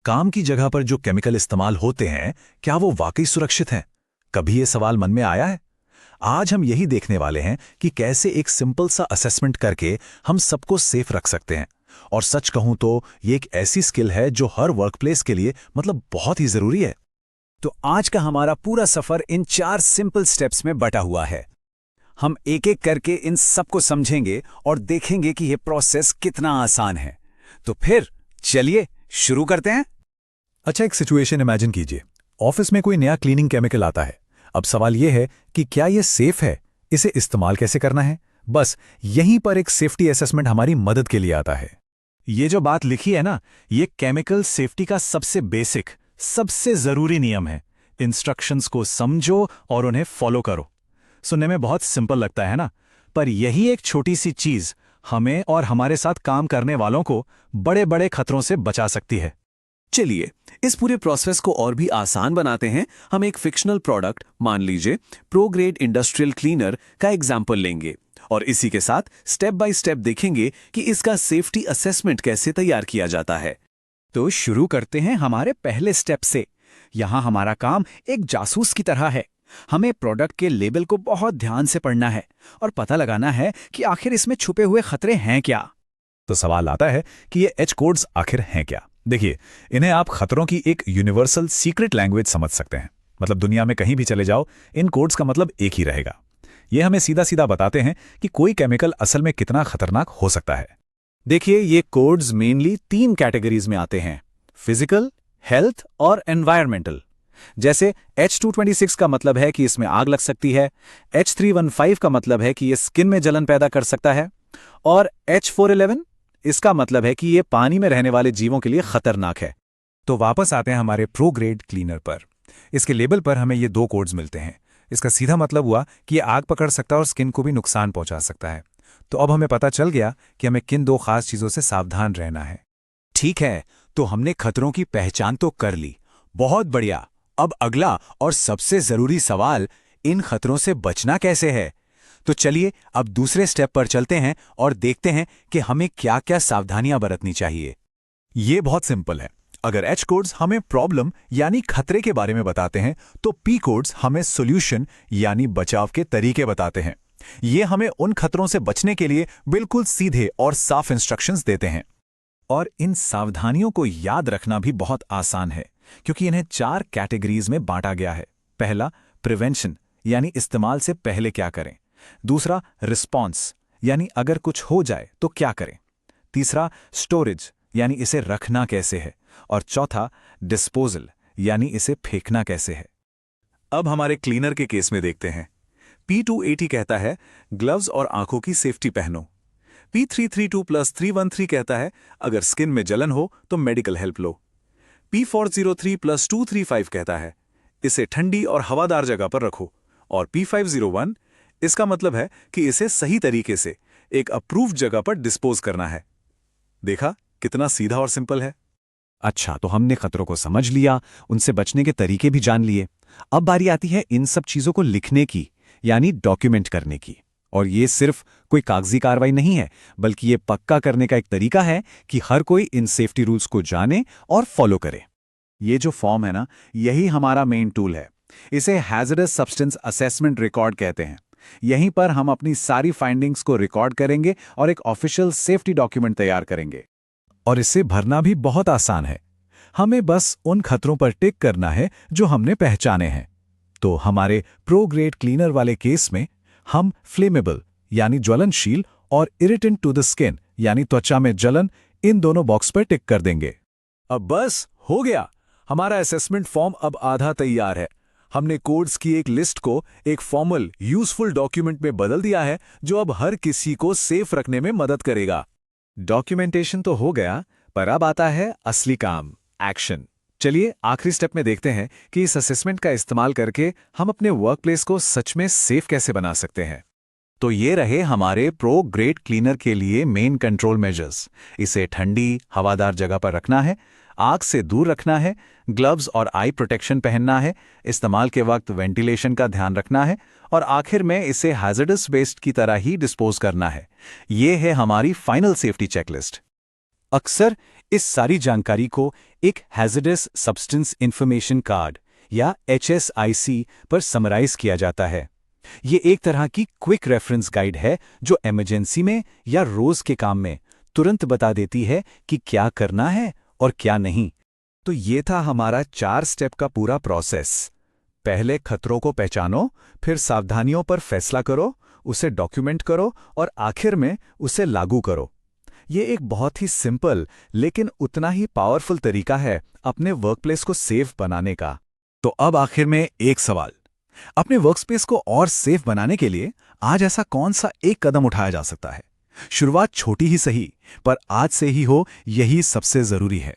काम की जगह पर जो केमिकल इस्तेमाल होते हैं, क्या वो वाकई सुरक्षित हैं? कभी ये सवाल मन में आया है? आज हम यही देखने वाले हैं कि कैसे एक सिंपल सा असेसमेंट करके हम सबको सेफ रख सकते हैं। और सच कहूं तो ये एक ऐसी स्किल है जो हर वर्कप्लेस के लिए बहुत ही जरूरी है। तो आज का हमारा पूरा सफर इन 4 सिंपल स्टेप्स में बटा हुआ है। हम एक एक करके इन सबको समझेंगे और देखेंगे कि यह प्रोसेस कितना आसान है। तो फिर चलिए शुरू करते हैं। अच्छा, एक सिचुएशन इमेजिन कीजिए। ऑफिस में कोई नया क्लीनिंग केमिकल आता है। अब सवाल यह है कि क्या यह सेफ है, इसे इस्तेमाल कैसे करना है। बस यहीं पर एक सेफ्टी असेसमेंट हमारी मदद के लिए आता है। ये जो बात लिखी है ना, ये केमिकल सेफ्टी का सबसे बेसिक, सबसे जरूरी नियम है। इंस्ट्रक्शंस को समझो और उन्हें फॉलो करो। सुनने में बहुत सिंपल लगता है ना, पर यही एक छोटी सी चीज हमें और हमारे साथ काम करने वालों को बड़े बड़े खतरों से बचा सकती है। चलिए इस पूरे प्रोसेस को और भी आसान बनाते हैं। हम एक फिक्शनल प्रोडक्ट, मान लीजिए प्रो ग्रेड इंडस्ट्रियल क्लीनर का एग्जाम्पल लेंगे और इसी के साथ स्टेप बाय स्टेप देखेंगे कि इसका सेफ्टी असेसमेंट कैसे तैयार किया जाता है। तो शुरू करते हैं हमारे पहले स्टेप से। यहां हमारा काम एक जासूस की तरह है। हमें प्रोडक्ट के लेबल को बहुत ध्यान से पढ़ना है और पता लगाना है कि आखिर इसमें छुपे हुए खतरे हैं क्या। तो सवाल आता है कि ये एच कोड्स आखिर हैं क्या। देखिए, इन्हें आप खतरों की एक यूनिवर्सल सीक्रेट लैंग्वेज समझ सकते हैं। दुनिया में कहीं भी चले जाओ, इन कोड्स का मतलब एक ही रहेगा। ये हमें सीधा सीधा बताते हैं कि कोई केमिकल असल में कितना खतरनाक हो सकता है। देखिए, ये कोड्स मेनली 3 कैटेगरीज में आते हैं: फिजिकल, हेल्थ और एनवायरमेंटल। जैसे H226 का मतलब है कि इसमें आग लग सकती है, H315 का मतलब है कि ये स्किन में जलन पैदा कर सकता है, और H411 इसका मतलब है कि ये पानी में रहने वाले जीवों के लिए खतरनाक है। तो वापस आते हैं हमारे प्रो ग्रेड क्लीनर पर। इसके लेबल पर हमें ये 2 कोड्स मिलते हैं। इसका सीधा मतलब हुआ कि ये आग पकड़ सकता है और स्किन को भी नुकसान पहुंचा सकता है। तो अब हमें पता चल गया कि हमें किन 2 खास चीजों से सावधान रहना है। ठीक है, तो हमने खतरों की पहचान तो कर ली। बहुत बढ़िया। अब अगला और सबसे जरूरी सवाल, इन खतरों से बचना कैसे है। तो चलिए अब दूसरे स्टेप पर चलते हैं और देखते हैं कि हमें क्या क्या सावधानियां बरतनी चाहिए। ये बहुत सिंपल है। अगर एच कोड्स हमें प्रॉब्लम यानी खतरे के बारे में बताते हैं, तो पी कोड्स हमें सॉल्यूशन यानी बचाव के तरीके बताते हैं। ये हमें उन खतरों से बचने के लिए बिल्कुल सीधे और साफ इंस्ट्रक्शंस देते हैं। और इन सावधानियों को याद रखना भी बहुत आसान है, क्योंकि इन्हें 4 कैटेगरीज में बांटा गया है। पहला, प्रिवेंशन यानी इस्तेमाल से पहले क्या करें। दूसरा, रिस्पॉन्स यानी अगर कुछ हो जाए तो क्या करें। तीसरा, स्टोरेज यानी इसे रखना कैसे है। और चौथा, डिस्पोजल यानी इसे फेंकना कैसे है। अब हमारे क्लीनर के केस में देखते हैं। P280 कहता है ग्लव्स और आंखों की सेफ्टी पहनो। P332+313 कहता है अगर स्किन में जलन हो तो मेडिकल हेल्प लो। P403+235 कहता है इसे ठंडी और हवादार जगह पर रखो। और P501 इसका मतलब है कि इसे सही तरीके से एक अप्रूव्ड जगह पर डिस्पोज करना है। देखा कितना सीधा और सिंपल है। अच्छा, तो हमने खतरों को समझ लिया, उनसे बचने के तरीके भी जान लिए। अब बारी आती है इन सब चीजों को लिखने की, यानी डॉक्यूमेंट करने की। और ये सिर्फ कोई कागजी कार्रवाई नहीं है, बल्कि ये पक्का करने का एक तरीका है कि हर कोई इन सेफ्टी रूल्स को जाने और फॉलो करे। ये जो फॉर्म है ना, यही हमारा मेन टूल है। इसे हैजर्डस सब्सटेंस असेसमेंट रिकॉर्ड कहते हैं। यहीं पर हम अपनी सारी फाइंडिंग्स को रिकॉर्ड करेंगे और एक ऑफिशियल सेफ्टी डॉक्यूमेंट तैयार करेंगे। और इसे भरना भी बहुत आसान है। हमें बस उन खतरों पर टिक करना है जो हमने पहचाने हैं। तो हमारे प्रो ग्रेड क्लीनर वाले केस में हम फ्लेमेबल यानी ज्वलनशील और इरिटेंट टू द स्किन यानी त्वचा में जलन, इन दोनों बॉक्स पर टिक कर देंगे। अब बस हो गया, हमारा असेसमेंट फॉर्म अब आधा तैयार है। हमने कोड्स की एक लिस्ट को एक फॉर्मल यूजफुल डॉक्यूमेंट में बदल दिया है, जो अब हर किसी को सेफ रखने में मदद करेगा। डॉक्यूमेंटेशन तो हो गया, पर अब आता है असली काम, एक्शन। चलिए आखिरी स्टेप में देखते हैं कि इस असेसमेंट का इस्तेमाल करके हम अपने वर्कप्लेस को सच में सेफ कैसे बना सकते हैं। तो ये रहे हमारे प्रो ग्रेड क्लीनर के लिए मेन कंट्रोल मेजर्स। इसे ठंडी हवादार जगह पर रखना है, आग से दूर रखना है, ग्लव्स और आई प्रोटेक्शन पहनना है, इस्तेमाल के वक्त वेंटिलेशन का ध्यान रखना है, और आखिर में इसे हैजर्डस वेस्ट की तरह ही डिस्पोज करना है। ये है हमारी फाइनल सेफ्टी चेकलिस्ट। अक्सर इस सारी जानकारी को एक हैज़र्डस सब्सटेंस इंफॉर्मेशन कार्ड या HSIC पर समराइज किया जाता है। ये एक तरह की क्विक रेफरेंस गाइड है जो इमरजेंसी में या रोज के काम में तुरंत बता देती है कि क्या करना है और क्या नहीं। तो ये था हमारा 4 स्टेप का पूरा प्रोसेस। पहले खतरों को पहचानो, फिर सावधानियों पर फैसला करो, उसे डॉक्यूमेंट करो और आखिर में उसे लागू करो। ये एक बहुत ही सिंपल लेकिन उतना ही पावरफुल तरीका है अपने वर्कप्लेस को सेफ बनाने का। तो अब आखिर में एक सवाल, अपने वर्कस्पेस को और सेफ बनाने के लिए आज ऐसा कौन सा एक कदम उठाया जा सकता है? शुरुआत छोटी ही सही, पर आज से ही हो, यही सबसे जरूरी है।